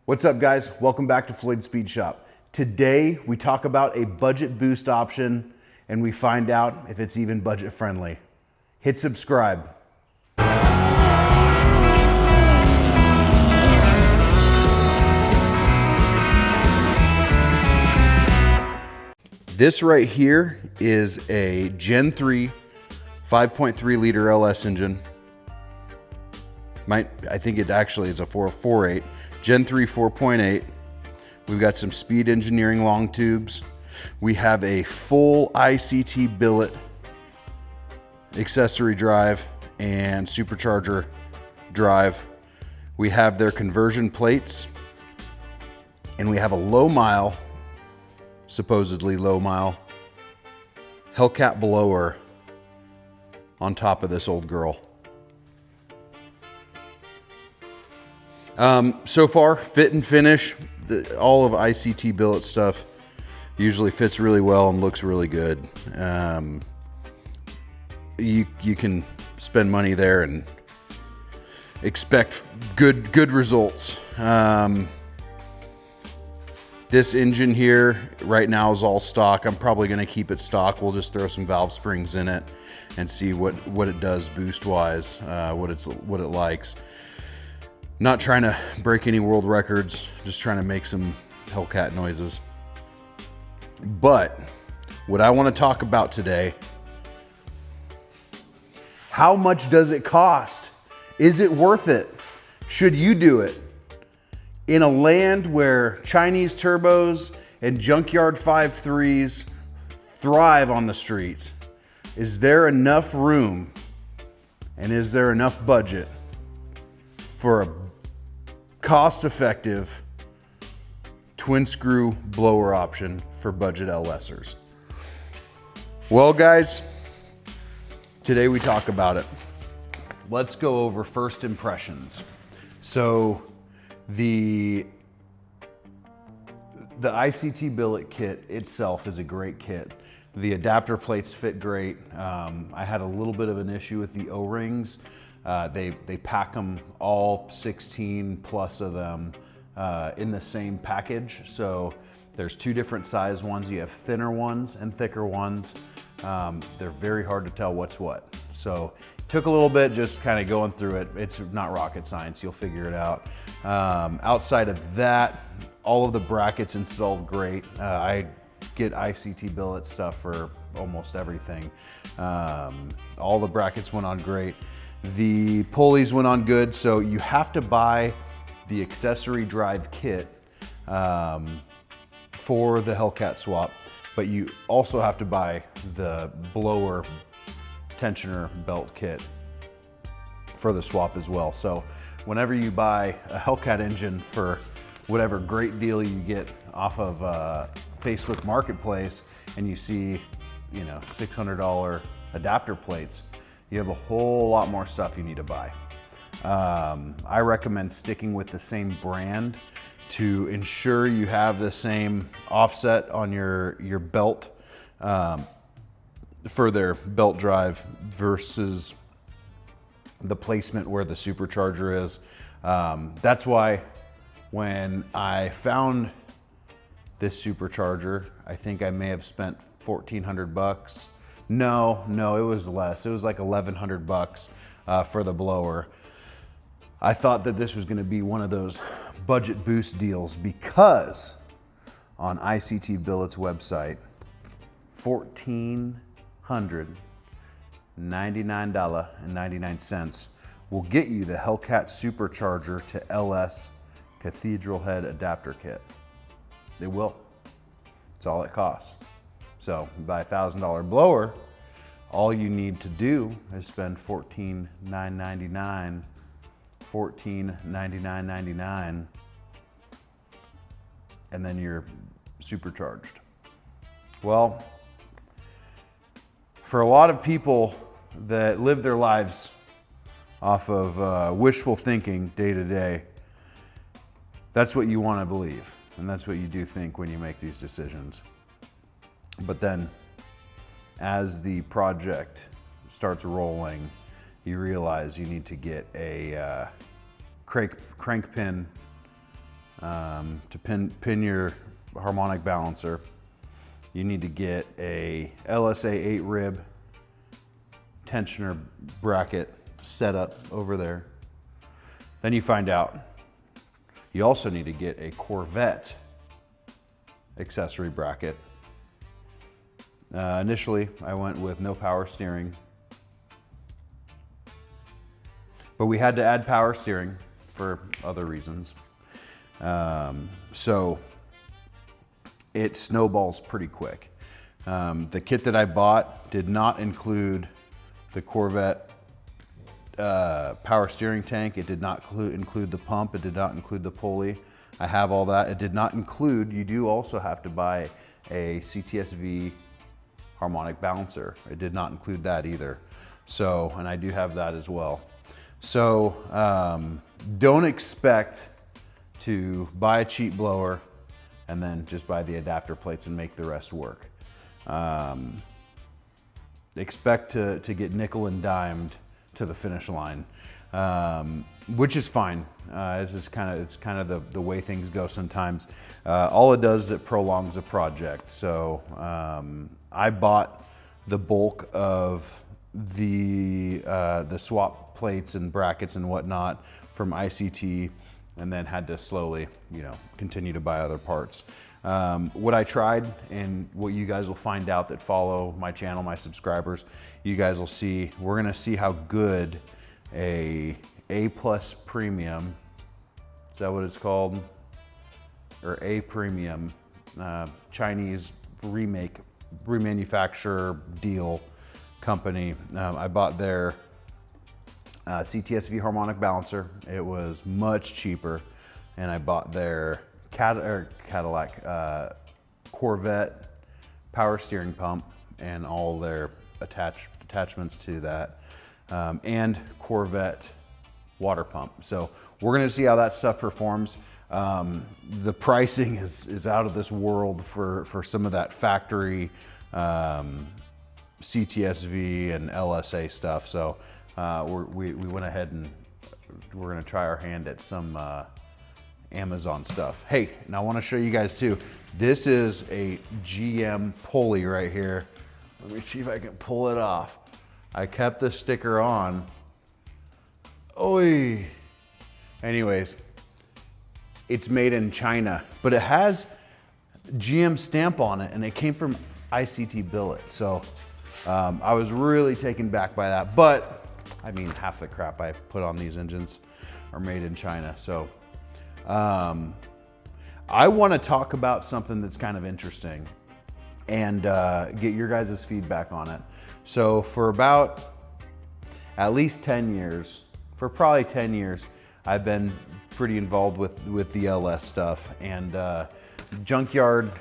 What's up, guys? Welcome back to Floyd Speed Shop. Today we talk about a budget boost option and we find out if it's even budget friendly. Hit subscribe. This right here is a Gen 3 5.3 liter LS engine. I think it actually is a 4.8. Gen 3 4.8. We've got some Speed Engineering long tubes. We have a full ICT billet accessory drive and supercharger drive. We have their conversion plates, and we have a low mile, supposedly low mile, Hellcat blower on top of this old girl. So far, fit and finish, all of ICT billet stuff usually fits really well and looks really good. You can spend money there and expect good results. This engine here right now is all stock. I'm probably going to keep it stock. We'll just throw some valve springs in it and see what it does boost wise, what it likes. Not trying to break any world records, just trying to make some Hellcat noises. But what I want to talk about today, how much does it cost? Is it worth it? Should you do it? In a land where Chinese turbos and junkyard 5.3s thrive on the streets, is there enough room and is there enough budget for a cost-effective twin screw blower option for budget LSers? Well, guys, today we talk about it. Let's go over first impressions. So the ICT billet kit itself is a great kit. The adapter plates fit great. I had a little bit of an issue with the O-rings. They pack them, all 16 plus of them, in the same package. So there's two different size ones. You have thinner ones and thicker ones. They're very hard to tell what's what. So it took a little bit just kind of going through it. It's not rocket science, you'll figure it out. Outside of that, all of the brackets installed great. I get ICT billet stuff for almost everything. All the brackets went on great. The pulleys went on good, so you have to buy the accessory drive kit for the Hellcat swap, but you also have to buy the blower tensioner belt kit for the swap as well. So whenever you buy a Hellcat engine for whatever great deal you get off of Facebook Marketplace and you see, $600 adapter plates, you have a whole lot more stuff you need to buy. I recommend sticking with the same brand to ensure you have the same offset on your belt for their belt drive versus the placement where the supercharger is. That's why when I found this supercharger, I think I may have spent $1,400. No, it was less. It was like $1,100 for the blower. I thought that this was going to be one of those budget boost deals because on ICT Billet's website, $1,499.99 will get you the Hellcat Supercharger to LS Cathedral Head Adapter Kit. It will. That's all it costs. So buy a $1,000 blower, all you need to do is spend $14,999.99, and then you're supercharged. Well, for a lot of people that live their lives off of wishful thinking day to day, that's what you want to believe, and that's what you do think when you make these decisions. But then as the project starts rolling, you realize you need to get a crank pin to pin your harmonic balancer, you need to get a LSA 8 rib tensioner bracket set up over there. Then you find out you also need to get a Corvette accessory bracket. Initially, I went with no power steering, but we had to add power steering for other reasons. So it snowballs pretty quick. The kit that I bought did not include the Corvette power steering tank. It did not include the pump. It did not include the pulley. I have all that. It did not include, you do also have to buy a CTSV harmonic balancer. It did not include that either. So, and I do have that as well. So don't expect to buy a cheap blower and then just buy the adapter plates and make the rest work. Expect to get nickel and dimed to the finish line, which is fine. It's kind of the way things go sometimes. All it does is it prolongs a project. So I bought the bulk of the swap plates and brackets and whatnot from ICT, and then had to slowly, continue to buy other parts. What I tried, and what you guys will find out that follow my channel, my subscribers, you guys will see, we're gonna see how good A+ premium, is that what it's called? Or A premium, Chinese remanufacturer deal company. I bought their CTSV harmonic balancer. It was much cheaper, and I bought their Corvette power steering pump and all their attachments to that, and Corvette water pump. So we're gonna see how that stuff performs. The pricing is out of this world for some of that factory CTSV and LSA stuff. So we went ahead and we're gonna try our hand at some Amazon stuff. Hey, and I wanna show you guys too, this is a GM pulley right here. Let me see if I can pull it off. I kept the sticker on. Oy. Anyways, it's made in China, but it has GM stamp on it, and it came from ICT Billet. So I was really taken back by that. But I mean, half the crap I put on these engines are made in China. So I want to talk about something that's kind of interesting and get your guys' feedback on it. So for about at least 10 years, for probably 10 years, I've been pretty involved with the LS stuff, and junkyard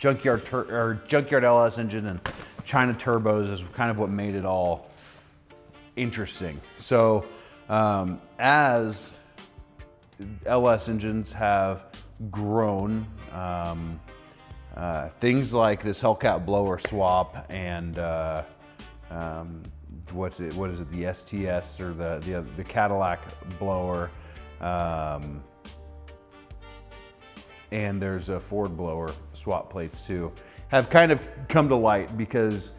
LS engine and China turbos is kind of what made it all interesting. So as LS engines have grown, things like this Hellcat blower swap and what is it, the STS or the Cadillac blower, and there's a Ford blower swap plates too, have kind of come to light because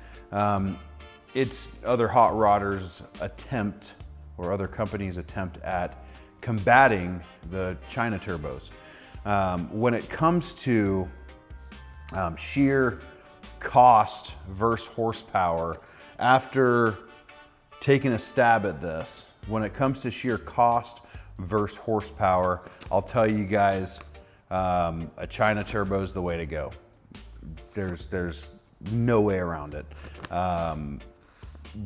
it's other hot rodders attempt, or other companies attempt at combating the China turbos. When it comes to sheer cost versus horsepower, after taking a stab at this, when it comes to sheer cost versus horsepower, I'll tell you guys, a China turbo is the way to go. There's no way around it.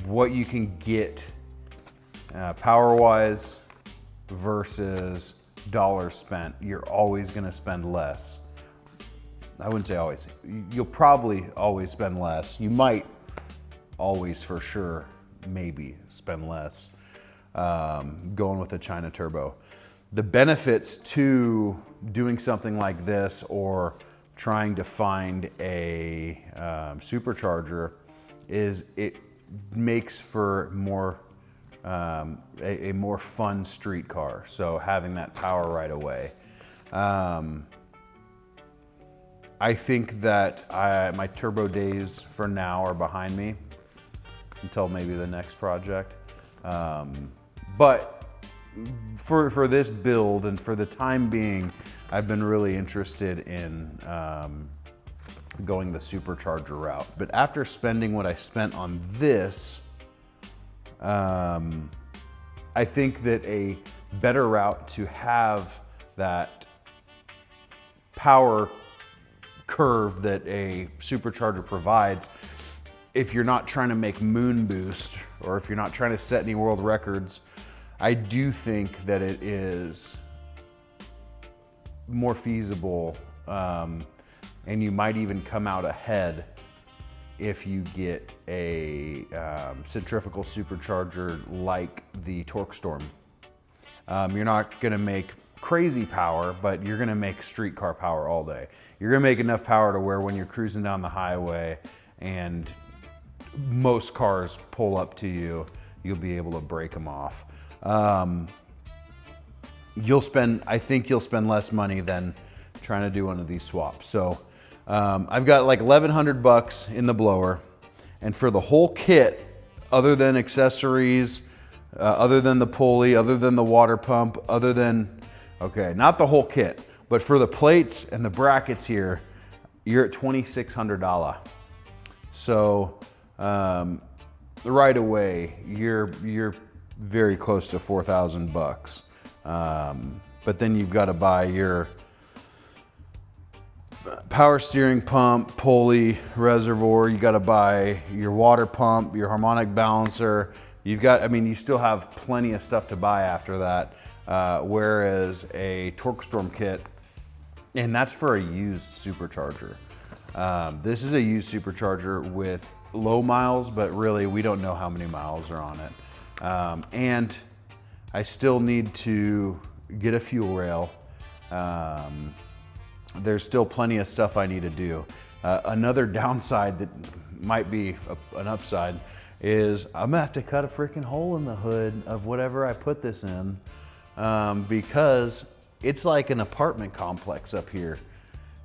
What you can get power-wise versus dollars spent, you're always gonna spend less. I wouldn't say always. You'll probably always spend less. You might always, for sure, maybe spend less going with a China turbo. The benefits to doing something like this, or trying to find a supercharger, is it makes for more a more fun street car. So having that power right away. I think that my turbo days for now are behind me until maybe the next project. But for this build and for the time being, I've been really interested in going the supercharger route. But after spending what I spent on this, I think that a better route to have that power curve that a supercharger provides, if you're not trying to make moon boost or if you're not trying to set any world records, I do think that it is more feasible, and you might even come out ahead if you get a centrifugal supercharger like the Torque Storm. You're not gonna make crazy power, but you're gonna make street car power all day. You're gonna make enough power to where when you're cruising down the highway and most cars pull up to you, you'll be able to break them off. I think you'll spend less money than trying to do one of these swaps. So I've got like 1,100 bucks in the blower, and for the whole kit, other than accessories, other than the pulley, other than the water pump, other than, okay, not the whole kit, but for the plates and the brackets here, you're at $2,600. So right away, you're very close to 4,000 bucks. But then you've got to buy your power steering pump, pulley, reservoir. You got to buy your water pump, your harmonic balancer. You still have plenty of stuff to buy after that. Whereas a Torque Storm kit, and that's for a used supercharger. This is a used supercharger with low miles, but really we don't know how many miles are on it. And I still need to get a fuel rail. There's still plenty of stuff I need to do. Another downside that might be an upside is I'm gonna have to cut a freaking hole in the hood of whatever I put this in, because it's like an apartment complex up here.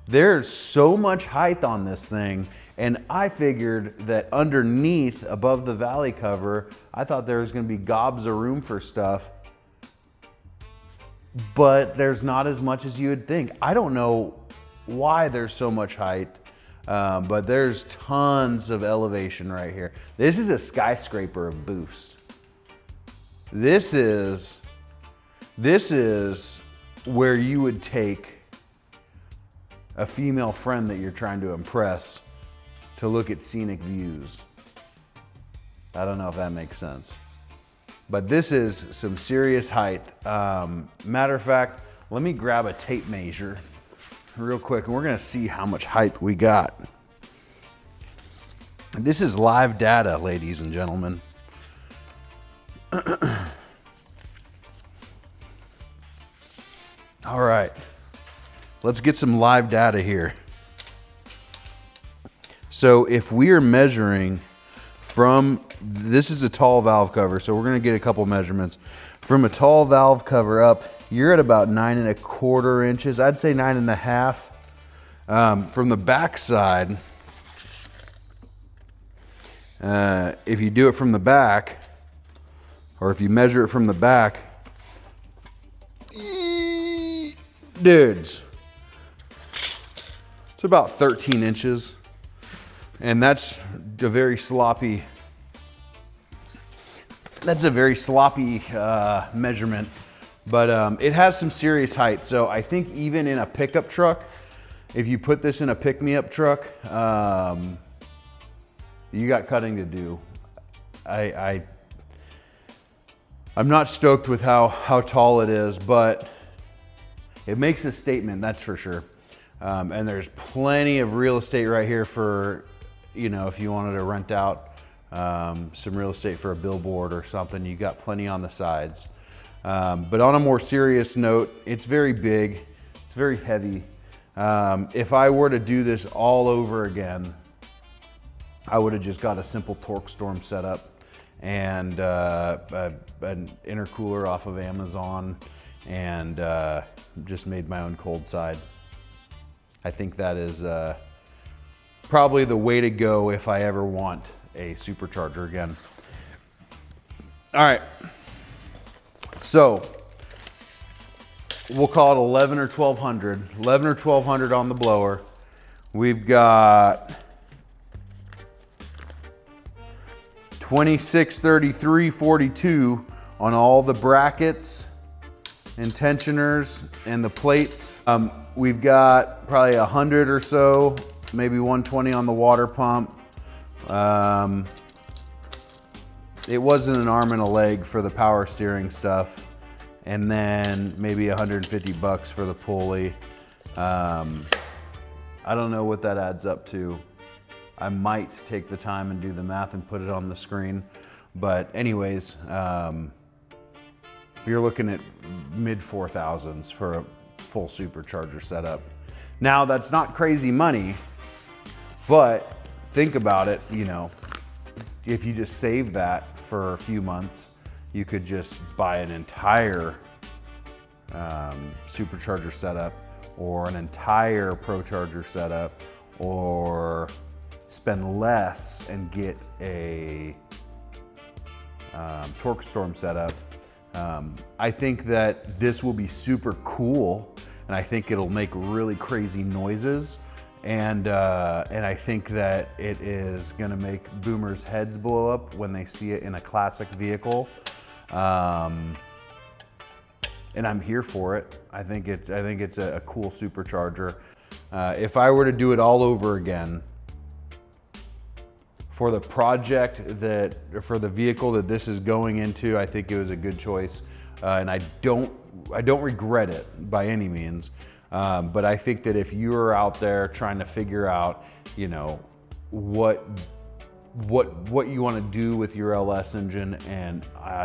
There's so much height on this thing, and I figured that underneath, above the valley cover, I thought there was gonna be gobs of room for stuff, but there's not as much as you would think. I don't know why there's so much height, but there's tons of elevation right here. This is a skyscraper of boost. This is where you would take a female friend that you're trying to impress to look at scenic views. I don't know if that makes sense. But this is some serious height. Matter of fact, let me grab a tape measure real quick and we're gonna see how much height we got. This is live data, ladies and gentlemen. All right, let's get some live data here. So if we are measuring from, this is a tall valve cover, so we're gonna get a couple measurements. From a tall valve cover up, you're at about 9¼ inches. I'd say 9½. From the back side, if you do it from the back, or if you measure it from the back, dudes, it's about 13 inches. And that's a very sloppy, measurement, but it has some serious height. So I think even in a pickup truck, if you put this in a pick-me-up truck, you got cutting to do. I'm not stoked with how tall it is, but it makes a statement, that's for sure. And there's plenty of real estate right here for, if you wanted to rent out some real estate for a billboard or something, you got plenty on the sides. But on a more serious note, it's very big, it's very heavy. If I were to do this all over again, I would have just got a simple Torque Storm setup and an intercooler off of Amazon and just made my own cold side. I think that is probably the way to go if I ever want a supercharger again. All right, so we'll call it 11 or 1200. 11 or 1200 on the blower. We've got 2633.42 on all the brackets and tensioners and the plates. We've got probably 100 or so, maybe 120 on the water pump. It wasn't an arm and a leg for the power steering stuff. And then maybe 150 bucks for the pulley. I don't know what that adds up to. I might take the time and do the math and put it on the screen. But anyways, you're looking at mid 4,000s for a full supercharger setup. Now that's not crazy money, but think about it, you know, if you just save that for a few months, you could just buy an entire supercharger setup or an entire ProCharger setup, or spend less and get a torque storm setup. I think that this will be super cool, and I think it'll make really crazy noises. And I think that it is gonna make boomers' heads blow up when they see it in a classic vehicle. And I'm here for it. I think it's a cool supercharger. If I were to do it all over again, for the project for the vehicle that this is going into, I think it was a good choice. And I don't regret it by any means. But I think that if you're out there trying to figure out, you know, what you want to do with your LS engine, and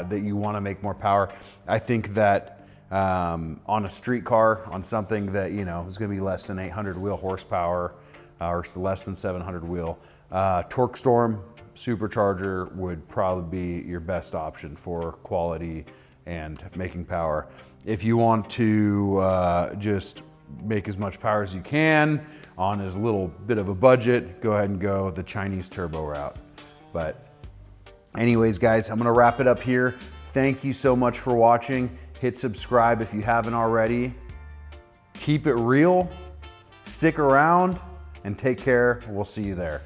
that you want to make more power, I think that on a street car, on something that, you know, is going to be less than 800 wheel horsepower or less than 700 wheel, torque storm supercharger would probably be your best option for quality and making power. If you want to just make as much power as you can on as little bit of a budget, go ahead and go the Chinese turbo route. But anyways, guys, I'm gonna wrap it up here. Thank you so much for watching. Hit subscribe if you haven't already. Keep it real, stick around, and take care. We'll see you there.